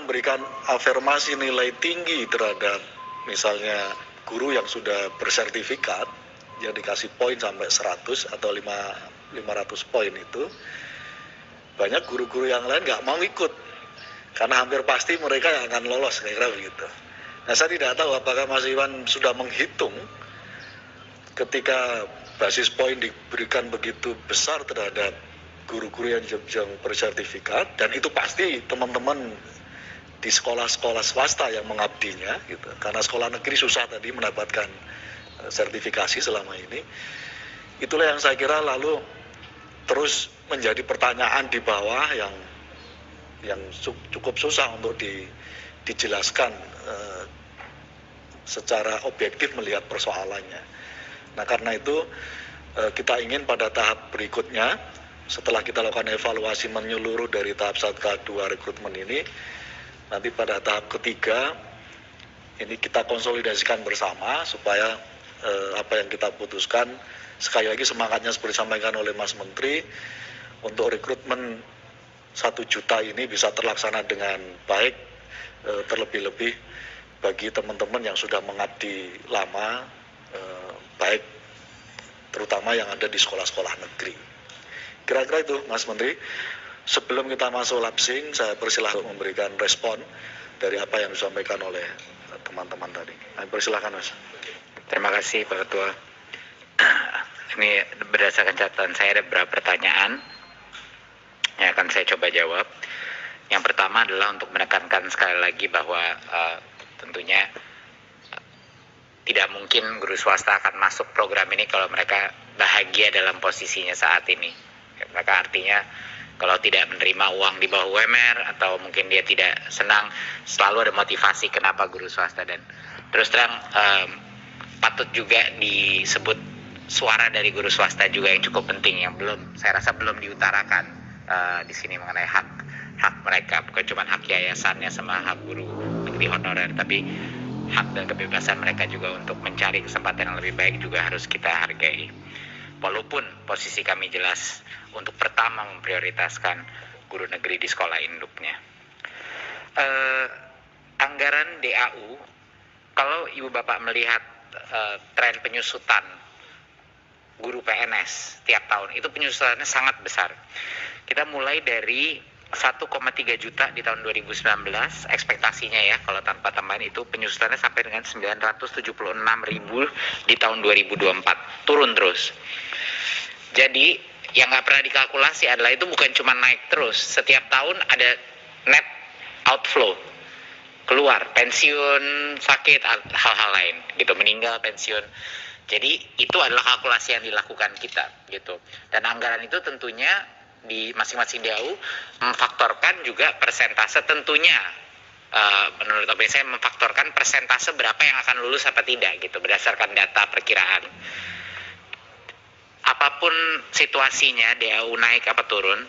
memberikan afirmasi nilai tinggi terhadap misalnya guru yang sudah bersertifikat, yang dikasih poin sampai 100 atau 500 poin itu, banyak guru-guru yang lain nggak mau ikut, karena hampir pasti mereka yang akan lolos, kira-kira begitu. Nah, saya tidak tahu apakah Mas Iwan sudah menghitung ketika basis poin diberikan begitu besar terhadap guru-guru yang bersertifikat, dan itu pasti teman-teman di sekolah-sekolah swasta yang mengabdinya gitu. Karena sekolah negeri susah tadi mendapatkan sertifikasi selama ini. Itulah yang saya kira lalu terus menjadi pertanyaan di bawah yang cukup susah untuk dijelaskan secara objektif melihat persoalannya. Nah, karena itu kita ingin pada tahap berikutnya, setelah kita lakukan evaluasi menyeluruh dari tahap 1 ke 2 rekrutmen ini, nanti pada tahap ketiga ini kita konsolidasikan bersama supaya apa yang kita putuskan, sekali lagi semangatnya seperti disampaikan oleh Mas Menteri, untuk rekrutmen 1 juta ini bisa terlaksana dengan baik, terlebih-lebih bagi teman-teman yang sudah mengabdi lama, baik terutama yang ada di sekolah-sekolah negeri. Kira-kira itu Mas Menteri. Sebelum kita masuk lapsing, saya persilahkan memberikan respon dari apa yang disampaikan oleh teman-teman tadi. Persilahkan Mas. Terima kasih Pak Ketua. Ini berdasarkan catatan saya ada beberapa pertanyaan yang akan saya coba jawab. Yang pertama adalah untuk menekankan sekali lagi bahwa tentunya tidak mungkin guru swasta akan masuk program ini kalau mereka bahagia dalam posisinya saat ini. Mereka artinya kalau tidak menerima uang di bawah UMR atau mungkin dia tidak senang, selalu ada motivasi kenapa guru swasta. Dan terus terang patut juga disebut suara dari guru swasta juga yang cukup penting, yang saya rasa belum diutarakan di sini mengenai hak mereka, bukan cuma hak yayasannya sama hak guru negeri honorer, tapi hak dan kebebasan mereka juga untuk mencari kesempatan yang lebih baik juga harus kita hargai. Walaupun posisi kami jelas untuk pertama memprioritaskan guru negeri di sekolah induknya. Anggaran DAU, kalau Ibu Bapak melihat tren penyusutan guru PNS tiap tahun, itu penyusutannya sangat besar. Kita mulai dari 1,3 juta di tahun 2019, ekspektasinya ya kalau tanpa tambahan itu penyusutannya sampai dengan 976.000 di tahun 2024, turun terus. Jadi yang nggak pernah dikalkulasi adalah itu bukan cuma naik terus, setiap tahun ada net outflow, keluar pensiun, sakit, hal-hal lain gitu, meninggal, pensiun. Jadi itu adalah kalkulasi yang dilakukan kita gitu. Dan anggaran itu tentunya di masing-masing DAU memfaktorkan juga persentase, tentunya menurut opini saya memfaktorkan persentase berapa yang akan lulus apa tidak gitu berdasarkan data perkiraan. Apapun situasinya, DAU naik apa turun,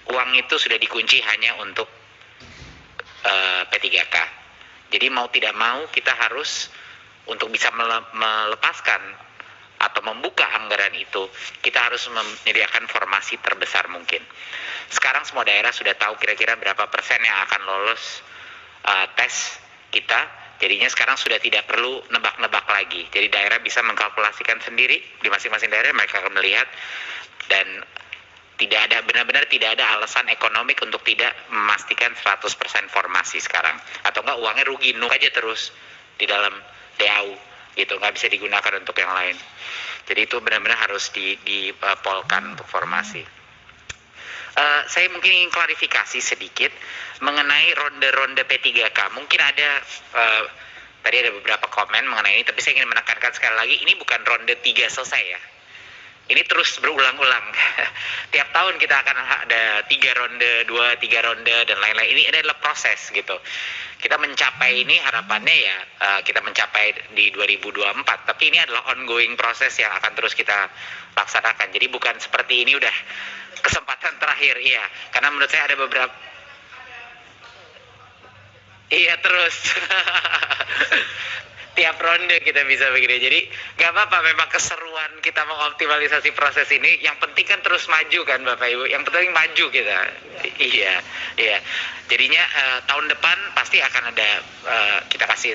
uang itu sudah dikunci hanya untuk P3K. Jadi mau tidak mau kita harus untuk bisa melepaskan atau membuka anggaran itu, kita harus menyediakan formasi terbesar mungkin. Sekarang semua daerah sudah tahu kira-kira berapa persen yang akan lolos tes kita. Jadinya sekarang sudah tidak perlu nebak-nebak lagi. Jadi daerah bisa mengkalkulasikan sendiri, di masing-masing daerah mereka akan melihat, dan tidak ada, benar-benar tidak ada alasan ekonomik untuk tidak memastikan 100% formasi sekarang. Atau enggak uangnya rugi, nuk aja terus di dalam DAU gitu, nggak bisa digunakan untuk yang lain. Jadi itu benar-benar harus dipolkan untuk formasi. Saya mungkin ingin klarifikasi sedikit mengenai ronde-ronde P3K. Mungkin ada tadi ada beberapa komen mengenai ini, tapi saya ingin menekankan sekali lagi, ini bukan ronde 3 selesai ya. Ini terus berulang-ulang. Tiap tahun kita akan ada 3 ronde, 2, 3 ronde, dan lain-lain. Ini adalah proses gitu. Kita mencapai ini harapannya ya kita mencapai di 2024. Tapi ini adalah ongoing proses yang akan terus kita laksanakan. Jadi bukan seperti ini udah kesempatan terakhir, iya. Karena menurut saya ada beberapa... Iya terus. tiap ronde kita bisa begini. Jadi nggak apa-apa, memang keseruan kita mengoptimalisasi proses ini. Yang penting kan terus maju kan Bapak Ibu. Yang penting maju kita. Iya, iya. Jadinya tahun depan pasti akan ada kita kasih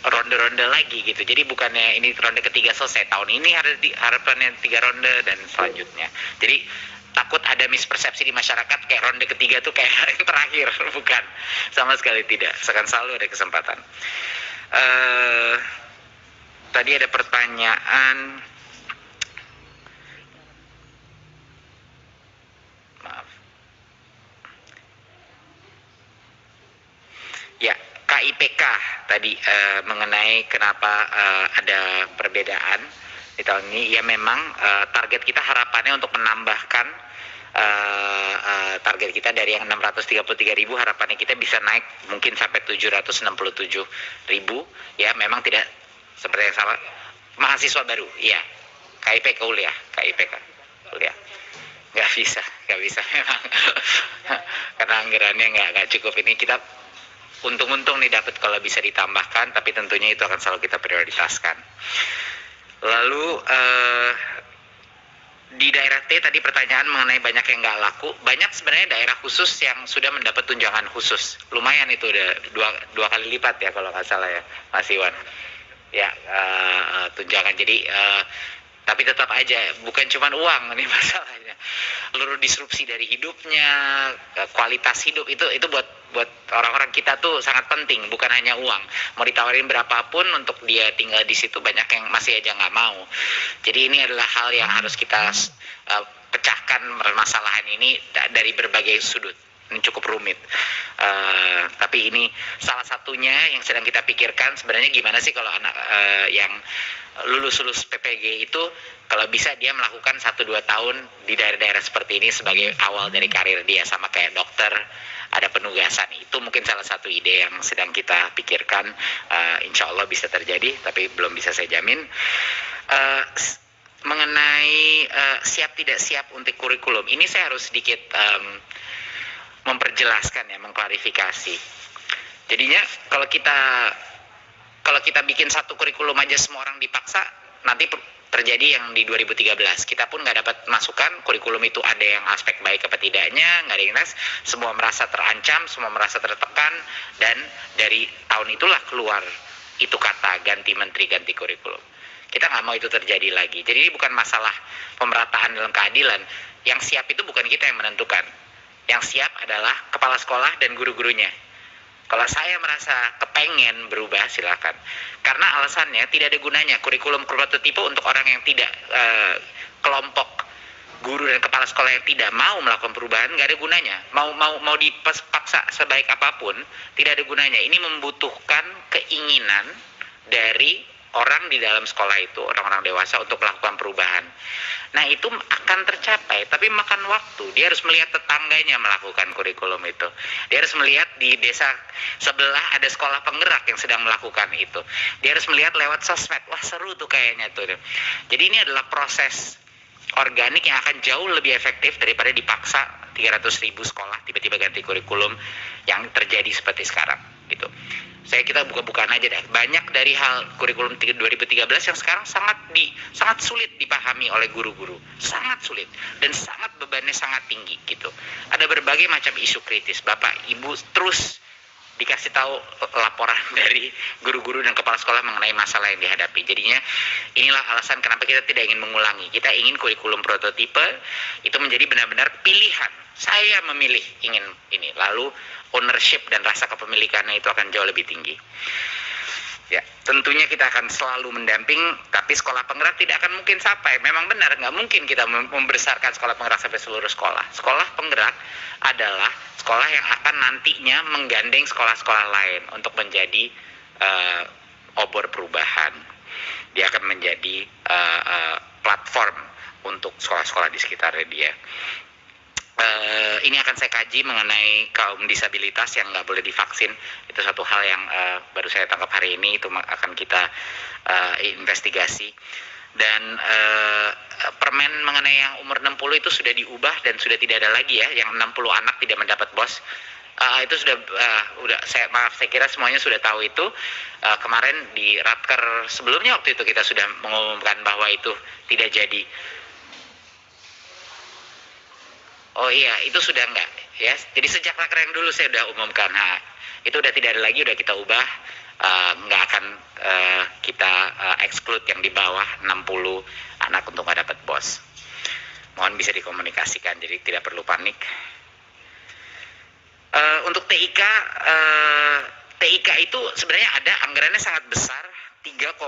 ronde-ronde lagi gitu. Jadi bukannya ini ronde ketiga selesai, tahun ini harapannya 3 ronde dan selanjutnya. Jadi takut ada mispersepsi di masyarakat kayak ronde ketiga tuh kayak yang terakhir. Bukan, sama sekali tidak. Akan selalu ada kesempatan. Tadi ada pertanyaan, maaf ya, KIPK tadi mengenai kenapa ada perbedaan di tahun ini. Ya memang target kita harapannya untuk menambahkan target kita dari yang 633.000, harapannya kita bisa naik mungkin sampai 767.000. Ya memang tidak seperti yang sama mahasiswa baru. Ya KIPK kuliah nggak bisa memang karena anggarannya nggak cukup. Ini kita untung-untung nih dapat kalau bisa ditambahkan, tapi tentunya itu akan selalu kita prioritaskan. Lalu di daerah T tadi pertanyaan mengenai banyak yang nggak laku. Banyak sebenarnya daerah khusus yang sudah mendapat tunjangan khusus. Lumayan itu udah dua kali lipat ya kalau nggak salah ya Mas Iwan. Ya tunjangan. Jadi tapi tetap aja bukan cuma uang ini masalahnya. Seluruh disrupsi dari hidupnya, kualitas hidup itu buat orang-orang kita tuh sangat penting, bukan hanya uang. Mau ditawarin berapapun untuk dia tinggal di situ, banyak yang masih aja nggak mau. Jadi ini adalah hal yang harus kita pecahkan permasalahan ini dari berbagai sudut. Ini cukup rumit. Tapi ini salah satunya yang sedang kita pikirkan sebenarnya gimana sih kalau anak yang lulus PPG itu kalau bisa dia melakukan 1-2 tahun di daerah-daerah seperti ini sebagai awal dari karir dia, sama kayak dokter ada penugasan. Itu mungkin salah satu ide yang sedang kita pikirkan. Insya Allah bisa terjadi, tapi belum bisa saya jamin. Mengenai siap tidak siap untuk kurikulum, ini saya harus sedikit memperjelaskan ya, mengklarifikasi. Jadinya kalau kita bikin satu kurikulum aja semua orang dipaksa, nanti terjadi yang di 2013. Kita pun nggak dapat masukan kurikulum itu ada yang aspek baik apa tidaknya, nggak ada yang semua merasa terancam, semua merasa tertekan, dan dari tahun itulah keluar itu kata ganti menteri, ganti kurikulum. Kita nggak mau itu terjadi lagi. Jadi ini bukan masalah pemerataan dalam keadilan. Yang siap itu bukan kita yang menentukan. Yang siap adalah kepala sekolah dan guru-gurunya. Kalau saya merasa kepengen berubah, silakan. Karena alasannya tidak ada gunanya kurikulum prototipe untuk orang yang tidak kelompok guru dan kepala sekolah yang tidak mau melakukan perubahan, nggak ada gunanya. Mau dipaksa sebaik apapun, tidak ada gunanya. Ini membutuhkan keinginan dari orang di dalam sekolah itu, orang-orang dewasa untuk melakukan perubahan. Nah itu akan tercapai, tapi makan waktu. Dia harus melihat tetangganya melakukan kurikulum itu. Dia harus melihat di desa sebelah ada sekolah penggerak yang sedang melakukan itu. Dia harus melihat lewat sosmed, wah seru tuh kayaknya tuh. Jadi ini adalah proses organik yang akan jauh lebih efektif daripada dipaksa 300.000 sekolah tiba-tiba ganti kurikulum yang terjadi seperti sekarang gitu. Kita buka-bukaan aja deh. Banyak dari hal kurikulum 2013 yang sekarang sangat sulit dipahami oleh guru-guru. Sangat sulit dan sangat bebannya sangat tinggi gitu. Ada berbagai macam isu kritis. Bapak, Ibu terus dikasih tahu laporan dari guru-guru dan kepala sekolah mengenai masalah yang dihadapi. Jadinya inilah alasan kenapa kita tidak ingin mengulangi. Kita ingin kurikulum prototipe itu menjadi benar-benar pilihan. Saya memilih ingin ini. Lalu ownership dan rasa kepemilikannya itu akan jauh lebih tinggi. Ya, tentunya kita akan selalu mendamping, tapi sekolah penggerak tidak akan mungkin sampai. Memang benar, nggak mungkin kita membesarkan sekolah penggerak sampai seluruh sekolah. Sekolah penggerak adalah sekolah yang akan nantinya menggandeng sekolah-sekolah lain untuk menjadi obor perubahan. Dia akan menjadi platform untuk sekolah-sekolah di sekitarnya dia. Ini akan saya kaji mengenai kaum disabilitas yang nggak boleh divaksin. Itu satu hal yang baru saya tangkap hari ini. Itu akan kita investigasi. Dan permen mengenai yang umur 60 itu sudah diubah dan sudah tidak ada lagi ya yang 60 anak tidak mendapat BOS. Itu sudah saya kira semuanya sudah tahu itu. Kemarin di Rapker sebelumnya waktu itu kita sudah mengumumkan bahwa itu tidak jadi. Oh iya, itu sudah enggak ya. Jadi sejak Rapker yang dulu saya sudah umumkan. Itu udah tidak ada lagi, udah kita ubah. Nggak akan kita exclude yang di bawah 60 anak untuk nggak dapat BOS. Mohon bisa dikomunikasikan, jadi tidak perlu panik. Untuk TIK itu sebenarnya ada anggarannya sangat besar, 3,1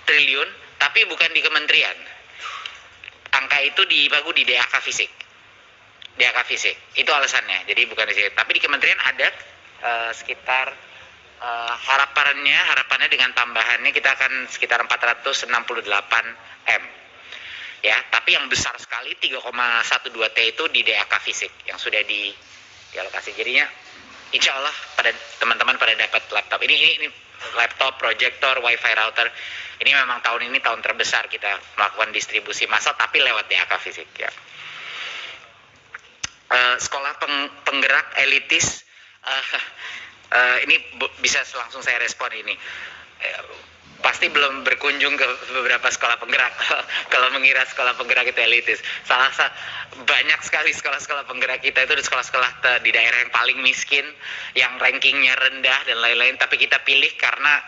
triliun, tapi bukan di kementerian. Angka itu dibagu di DAK Fisik. DAK Fisik, itu alasannya. Jadi bukan di sini. Tapi di kementerian ada sekitar harapannya dengan tambahannya kita akan sekitar 468 M. Ya, tapi yang besar sekali 3,12 T itu di DAK Fisik yang sudah dialokasi. Jadinya insya Allah pada teman-teman pada dapat laptop. Ini laptop, proyektor, wifi router. Ini memang tahun ini tahun terbesar kita melakukan distribusi massal tapi lewat DAK Fisik ya. Sekolah penggerak elitis, ini bisa langsung saya respon ini. Pasti belum berkunjung ke beberapa sekolah penggerak kalau mengira sekolah penggerak itu elitis. Banyak sekali sekolah-sekolah penggerak kita itu sekolah-sekolah di daerah yang paling miskin, yang rankingnya rendah dan lain-lain, tapi kita pilih karena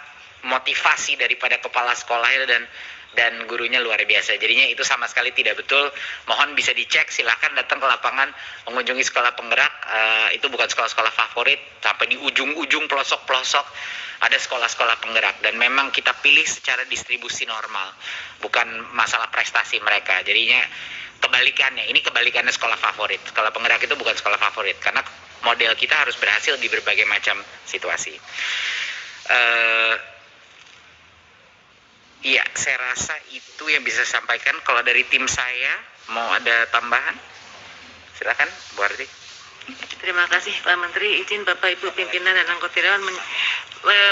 motivasi daripada kepala sekolahnya dan gurunya luar biasa. Jadinya itu sama sekali tidak betul. Mohon bisa dicek, silakan datang ke lapangan mengunjungi sekolah penggerak. Itu bukan sekolah-sekolah favorit, sampai di ujung-ujung pelosok-pelosok ada sekolah-sekolah penggerak, dan memang kita pilih secara distribusi normal, bukan masalah prestasi mereka. Jadinya kebalikannya, ini kebalikannya sekolah favorit. Sekolah penggerak itu bukan sekolah favorit, karena model kita harus berhasil di berbagai macam situasi. Iya, saya rasa itu yang bisa saya sampaikan. Kalau dari tim saya mau ada tambahan, silakan Bu Ardi. Terima kasih Pak Menteri. Izin Bapak Ibu pimpinan dan anggota dewan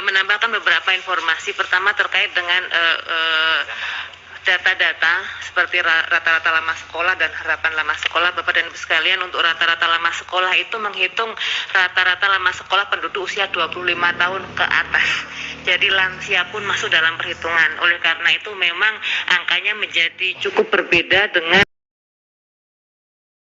menambahkan beberapa informasi. Pertama terkait dengan data-data seperti rata-rata lama sekolah dan harapan lama sekolah. Bapak dan Ibu sekalian, untuk rata-rata lama sekolah itu menghitung rata-rata lama sekolah penduduk usia 25 tahun ke atas. Jadi lansia pun masuk dalam perhitungan. Oleh karena itu memang angkanya menjadi cukup berbeda dengan